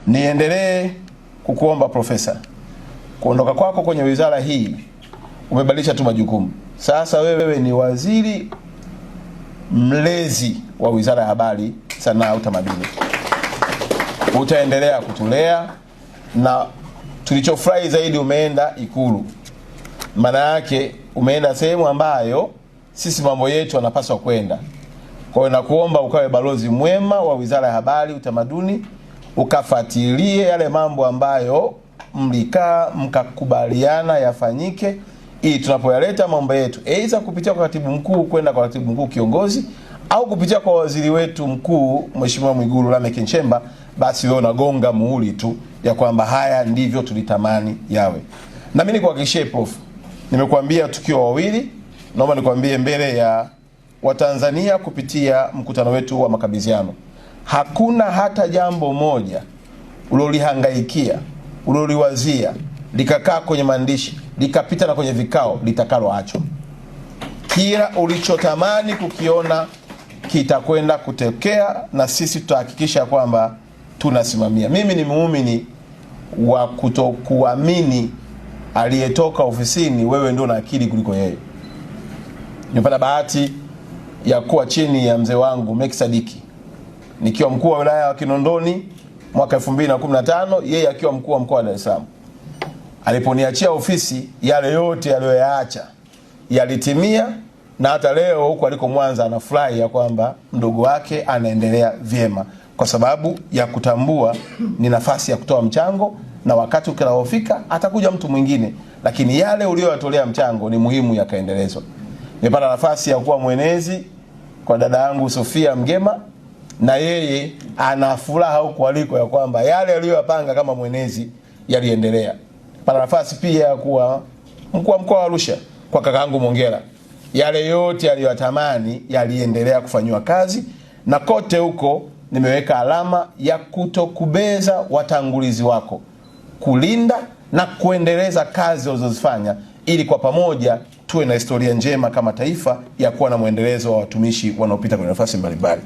Niendelee kukuomba Profesa, kuondoka kwako kwenye wizara hii umebadilisha tu majukumu. Sasa wewe ni waziri mlezi wa Wizara ya Habari, Sanaa, Utamaduni. Utaendelea kutulea, na tulichofurahi zaidi umeenda Ikulu. Maana yake umeenda sehemu ambayo sisi mambo yetu yanapaswa kwenda. Kwa hiyo nakuomba ukawe balozi mwema wa Wizara ya Habari, Utamaduni, ukafuatilie yale mambo ambayo mlikaa mkakubaliana yafanyike, ili tunapoyaleta mambo yetu aidha kupitia kwa katibu mkuu kwenda kwa katibu mkuu kiongozi, au kupitia kwa waziri wetu mkuu Mheshimiwa Mwigulu Lameck Nchemba, basi wewe unagonga muhuri tu ya kwamba haya ndivyo tulitamani yawe. Na mimi nikuhakikishie Prof, nimekuambia tukio wawili, naomba nikwambie mbele ya Watanzania kupitia mkutano wetu wa makabidhiano. Hakuna hata jambo moja ulilolihangaikia, uliloliwazia, likakaa kwenye maandishi, likapita na kwenye vikao, litakaloachwa. Kila ulichotamani kukiona kitakwenda kutokea, na sisi tutahakikisha kwamba tunasimamia. Mimi ni muumini wa kutokuamini aliyetoka ofisini wewe ndio na akili kuliko yeye. Nimepata bahati ya kuwa chini ya mzee wangu Meki Sadiki nikiwa mkuu wa wilaya wa Kinondoni mwaka 2015, yeye akiwa mkuu wa mkoa wa Dar es Salaam. Aliponiachia ofisi, yale yote aliyoyaacha yalitimia, na hata leo huko aliko Mwanza anafurahi ya kwamba mdogo wake anaendelea vyema, kwa sababu ya kutambua ni nafasi ya kutoa mchango, na wakati ukifika atakuja mtu mwingine, lakini yale uliyotolea mchango ni muhimu yakaendelezwa. Nimepata nafasi ya kuwa mwenezi kwa dada yangu Sofia Mgema, na yeye ana furaha huko aliko ya kwamba yale aliyopanga kama mwenezi yaliendelea. Pana nafasi pia ya kuwa mkuu wa mkoa wa Arusha kwa kakaangu Mongera, yale yote aliyotamani yaliendelea kufanywa kazi, na kote huko nimeweka alama ya kutokubeza watangulizi wako, kulinda na kuendeleza kazi walizozifanya, ili kwa pamoja tuwe na historia njema kama taifa ya kuwa na muendelezo wa watumishi wanaopita kwenye nafasi mbalimbali.